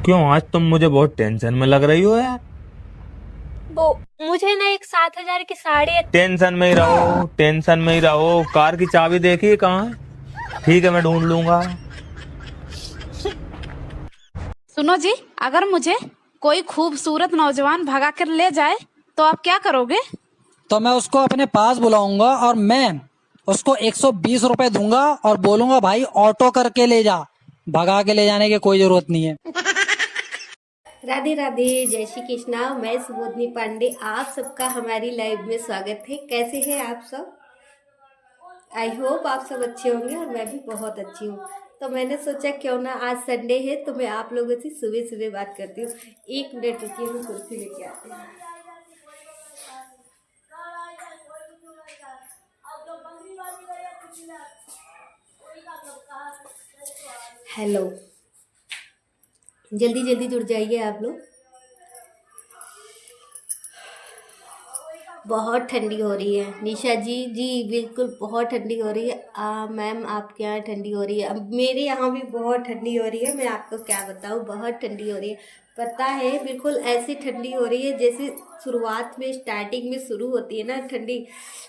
क्यों आज तुम मुझे बहुत टेंशन में लग रही हो यार। वो मुझे ना एक 7,000 की साड़ी। टेंशन में ही रहो, टेंशन में ही रहो। कार की चाबी देखिए कहाँ है। ठीक है मैं ढूंढ लूंगा। सुनो जी, अगर मुझे कोई खूबसूरत नौजवान भगा कर ले जाए तो आप क्या करोगे? तो मैं उसको अपने पास बुलाऊंगा और मैं उसको 120 रुपए दूंगा और बोलूंगा भाई ऑटो करके ले जा, भगा के ले जाने की कोई जरूरत नहीं है। राधे राधे, जय श्री कृष्णा। मैं सुबोधनी पांडे, आप सबका हमारी लाइव में स्वागत है। कैसे हैं आप सब? आई होप आप सब अच्छे होंगे और मैं भी बहुत अच्छी हूँ। तो मैंने सोचा क्यों ना आज संडे है तो मैं आप लोगों से सुबह सुबह बात करती हूँ। 1 मिनट रुकिए, हम कुर्सी लेके आते हैं। हेलो, जल्दी जल्दी जुड़ जाइए आप लोग। बहुत ठंडी हो रही है निशा जी। जी बिल्कुल बहुत ठंडी हो रही है। मैम आपके यहाँ ठंडी हो रही है? अब मेरे यहाँ भी बहुत ठंडी हो रही है। मैं आपको क्या बताऊँ, बहुत ठंडी हो रही है। पता है, बिल्कुल ऐसी ठंडी हो रही है जैसे शुरुआत में स्टार्टिंग में शुरू होती है ना ठंडी,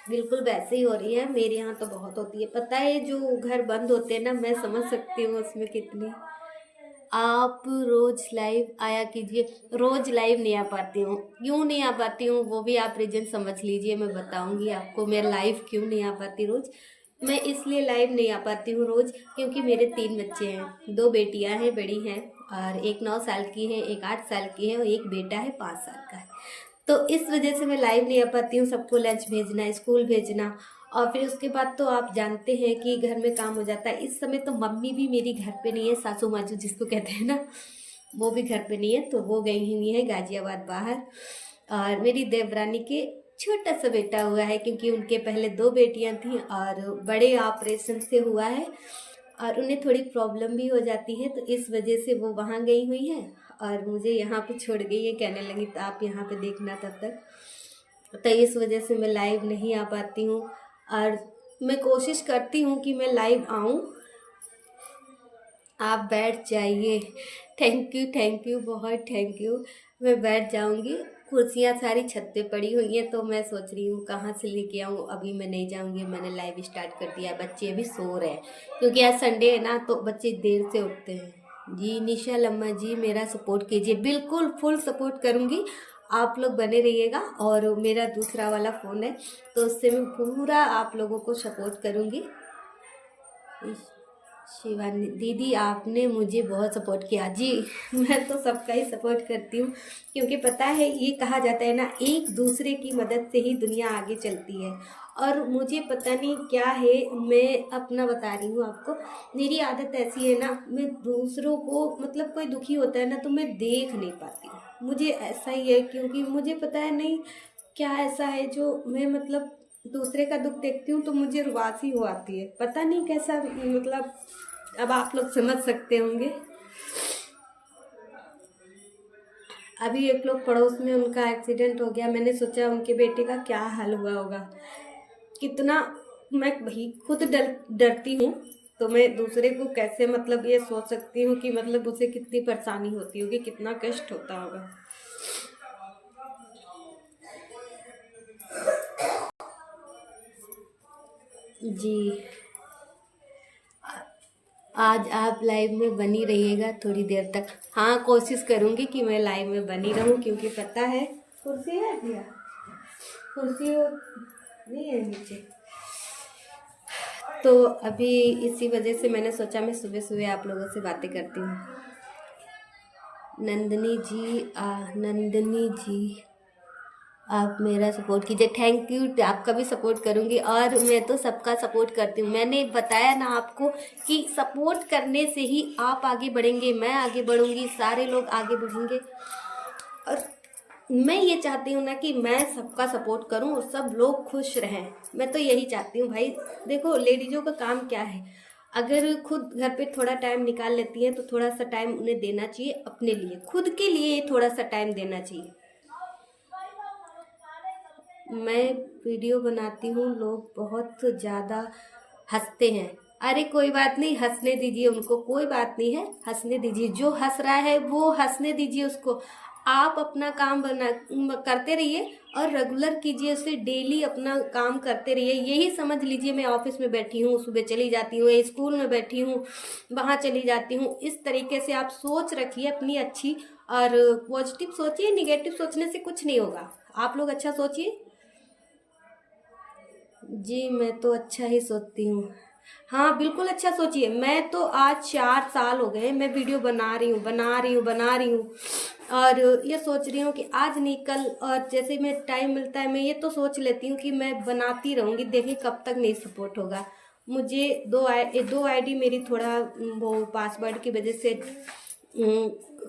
बिल्कुल वैसे ही हो रही है। मेरे यहाँ तो बहुत होती है। पता है जो घर बंद होते हैं ना, मैं समझ सकती हूँ उसमें कितनी। आप रोज लाइव आया कीजिए। रोज लाइव नहीं आ पाती हूँ। क्यों नहीं आ पाती हूँ वो भी आप रीजन समझ लीजिए, मैं बताऊंगी आपको मैं लाइव क्यों नहीं आ पाती रोज। मैं इसलिए लाइव नहीं आ पाती हूँ रोज क्योंकि मेरे 3 बच्चे हैं। 2 बेटियां हैं, बड़ी हैं, और एक 9 साल की है, एक 8 साल की है और एक बेटा है 5 साल का है। तो इस वजह से मैं लाइव नहीं आ पाती हूँ। सबको लंच भेजना, स्कूल भेजना, और फिर उसके बाद तो आप जानते हैं कि घर में काम हो जाता है। इस समय तो मम्मी भी मेरी घर पे नहीं है, सासू माजू जिसको कहते हैं ना, वो भी घर पे नहीं है। तो वो गई हुई है गाजियाबाद बाहर। और मेरी देवरानी के छोटा सा बेटा हुआ है क्योंकि उनके पहले 2 बेटियां थीं और बड़े ऑपरेशन से हुआ है और उन्हें थोड़ी प्रॉब्लम भी हो जाती है, तो इस वजह से वो वहाँ गई हुई है और मुझे यहाँ पे छोड़ गई है। कहने लगी तो आप यहाँ पे देखना तब तक। तो इस वजह से मैं लाइव नहीं आ पाती हूँ और मैं कोशिश करती हूँ कि मैं लाइव आऊँ। आप बैठ जाइए। थैंक यू बहुत थैंक यू। मैं बैठ जाऊँगी। कुर्सियाँ सारी छत पे पड़ी हुई हैं तो मैं सोच रही हूँ कहाँ से लेके आऊँ। अभी मैं नहीं जाऊँगी, मैंने लाइव स्टार्ट कर दिया। बच्चे अभी सो रहे हैं क्योंकि आज संडे है ना, तो बच्चे देर से उठते हैं। जी निशा लम्मा जी, मेरा सपोर्ट कीजिए। बिल्कुल फुल सपोर्ट करूँगी, आप लोग बने रहिएगा। और मेरा दूसरा वाला फ़ोन है तो उससे मैं पूरा आप लोगों को सपोर्ट करूँगी। शिवानी दीदी, आपने मुझे बहुत सपोर्ट किया। जी मैं तो सबका ही सपोर्ट करती हूँ क्योंकि पता है ये कहा जाता है ना, एक दूसरे की मदद से ही दुनिया आगे चलती है। और मुझे पता नहीं क्या है, मैं अपना बता रही हूँ आपको। मेरी आदत ऐसी है ना, मैं दूसरों को मतलब कोई दुखी होता है ना तो मैं देख नहीं पाती हूँ। मुझे ऐसा ही है क्योंकि मुझे पता है नहीं क्या ऐसा है जो मैं मतलब दूसरे का दुख देखती हूँ तो मुझे रुआसी हो आती है। पता नहीं कैसा, मतलब अब आप लोग समझ सकते होंगे। अभी एक लोग पड़ोस में उनका एक्सीडेंट हो गया, मैंने सोचा उनके बेटे का क्या हाल हुआ होगा। कितना मैं भाई खुद डरती हूँ तो मैं दूसरे को कैसे मतलब ये सोच सकती हूँ कि मतलब उसे कितनी परेशानी होती होगी, कितना कष्ट होता होगा। जी आज आप लाइव में बनी रहिएगा थोड़ी देर तक। हाँ कोशिश करूँगी कि मैं लाइव में बनी रहूँ क्योंकि पता है कुर्सी है भैया, कुर्सी नहीं है नीचे। तो अभी इसी वजह से मैंने सोचा मैं सुबह सुबह आप लोगों से बातें करती हूँ। नंदिनी जी आप मेरा सपोर्ट कीजिए। थैंक यू, आपका भी सपोर्ट करूँगी और मैं तो सबका सपोर्ट करती हूँ। मैंने बताया ना आपको कि सपोर्ट करने से ही आप आगे बढ़ेंगे, मैं आगे बढ़ूँगी, सारे लोग आगे बढ़ेंगे। और मैं ये चाहती हूँ ना कि मैं सबका सपोर्ट करूँ और सब लोग खुश रहें। मैं तो यही चाहती हूँ भाई। देखो लेडीज़ों का काम क्या है, अगर खुद घर पे थोड़ा टाइम निकाल लेती हैं तो थोड़ा सा टाइम उन्हें देना चाहिए अपने लिए, खुद के लिए थोड़ा सा टाइम देना चाहिए। मैं वीडियो बनाती हूँ, लोग बहुत ज़्यादा हंसते हैं। अरे कोई बात नहीं, हंसने दीजिए उनको, कोई बात नहीं है, हंसने दीजिए। जो हंस रहा है वो हंसने दीजिए उसको। आप अपना काम करते रहिए और रेगुलर कीजिए उसे, डेली अपना काम करते रहिए। यही समझ लीजिए मैं ऑफिस में बैठी हूँ, सुबह चली जाती हूँ, स्कूल में बैठी हूँ, वहाँ चली जाती हूँ। इस तरीके से आप सोच रखिए अपनी अच्छी, और पॉजिटिव सोचिए, निगेटिव सोचने से कुछ नहीं होगा। आप लोग अच्छा सोचिए। जी मैं तो अच्छा ही सोचती हूँ। हाँ बिल्कुल अच्छा सोचिए। मैं तो आज 4 साल हो गए मैं वीडियो बना रही हूँ और ये सोच रही हूँ कि आज नहीं कल, और जैसे मैं टाइम मिलता है मैं ये तो सोच लेती हूँ कि मैं बनाती रहूँगी, देखिए कब तक नहीं सपोर्ट होगा मुझे। दो आईडी मेरी थोड़ा वो पासवर्ड की वजह से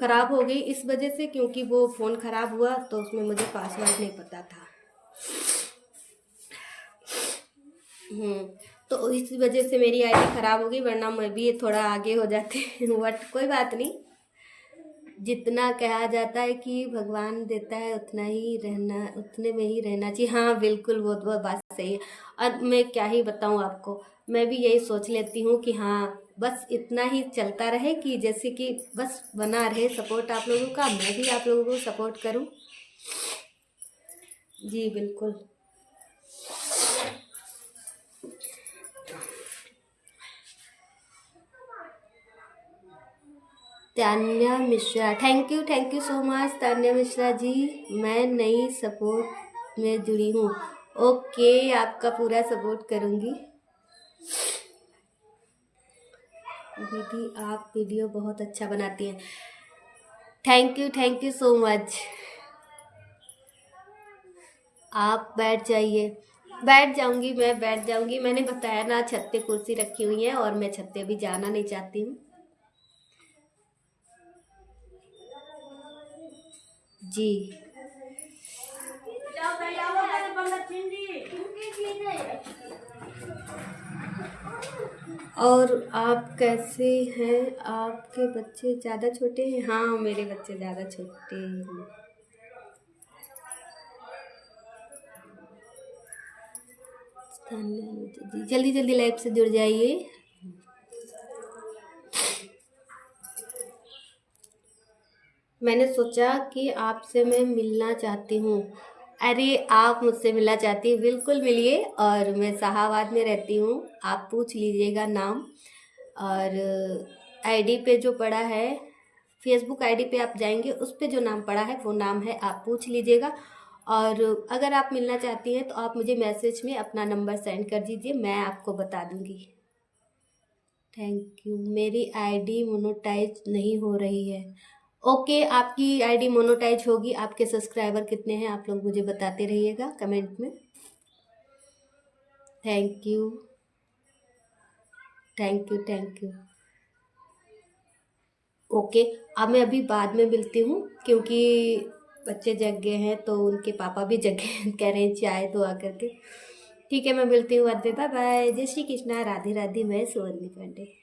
ख़राब हो गई, इस वजह से, क्योंकि वो फ़ोन ख़राब हुआ तो उसमें मुझे पासवर्ड नहीं पता था। तो इस वजह से मेरी आईडी ख़राब हो गई, वरना मैं भी थोड़ा आगे हो जाती बट कोई बात नहीं। जितना कहा जाता है कि भगवान देता है उतना ही रहना, उतने में ही रहना चाहिए। हाँ बिल्कुल, वो बात सही है। और मैं क्या ही बताऊँ आपको, मैं भी यही सोच लेती हूँ कि हाँ बस इतना ही चलता रहे, कि जैसे कि बस बना रहे सपोर्ट आप लोगों का, मैं भी आप लोगों को सपोर्ट करूँ। जी बिल्कुल। Tanya Mishra, thank you so much Tanya Mishra ji. मैं नई सपोर्ट में जुड़ी हूँ। ओके, आपका पूरा सपोर्ट करूँगी। दीदी आप वीडियो बहुत अच्छा बनाती हैं। Thank you so much. आप बैठ जाइए। बैठ जाऊंगी। मैंने बताया ना, छत पे कुर्सी रखी हुई है और मैं छत पे भी जाना नहीं चाहती हूँ। जी और आप कैसे हैं? आपके बच्चे ज़्यादा छोटे हैं? हाँ मेरे बच्चे ज़्यादा छोटे हैं। जी जल्दी जल्दी लाइव से जुड़ जाइए। मैंने सोचा कि आपसे मैं मिलना चाहती हूँ। अरे आप मुझसे मिलना चाहती हैं, बिल्कुल मिलिए। और मैं शाहाबाद में रहती हूँ, आप पूछ लीजिएगा नाम। और आईडी पे जो पड़ा है, फेसबुक आईडी पे आप जाएंगे, उस पे जो नाम पड़ा है वो नाम है, आप पूछ लीजिएगा। और अगर आप मिलना चाहती हैं तो आप मुझे मैसेज में अपना नंबर सेंड कर दीजिए, मैं आपको बता दूंगी। Thank you. मेरी आईडी मोनेटाइज नहीं हो रही है। ओके, आपकी आईडी मोनेटाइज होगी। आपके सब्सक्राइबर कितने हैं आप लोग मुझे बताते रहिएगा कमेंट में। Thank you. ओके, अब मैं अभी बाद में मिलती हूँ, क्योंकि बच्चे जग गए हैं तो उनके पापा भी जग गए, कह रहे हैं चाय दो आकर के। ठीक है, मैं मिलती हूँ बाद में। Bye bye. जय श्री कृष्णा, राधे राधे। मैं सुवर्णी पांडे।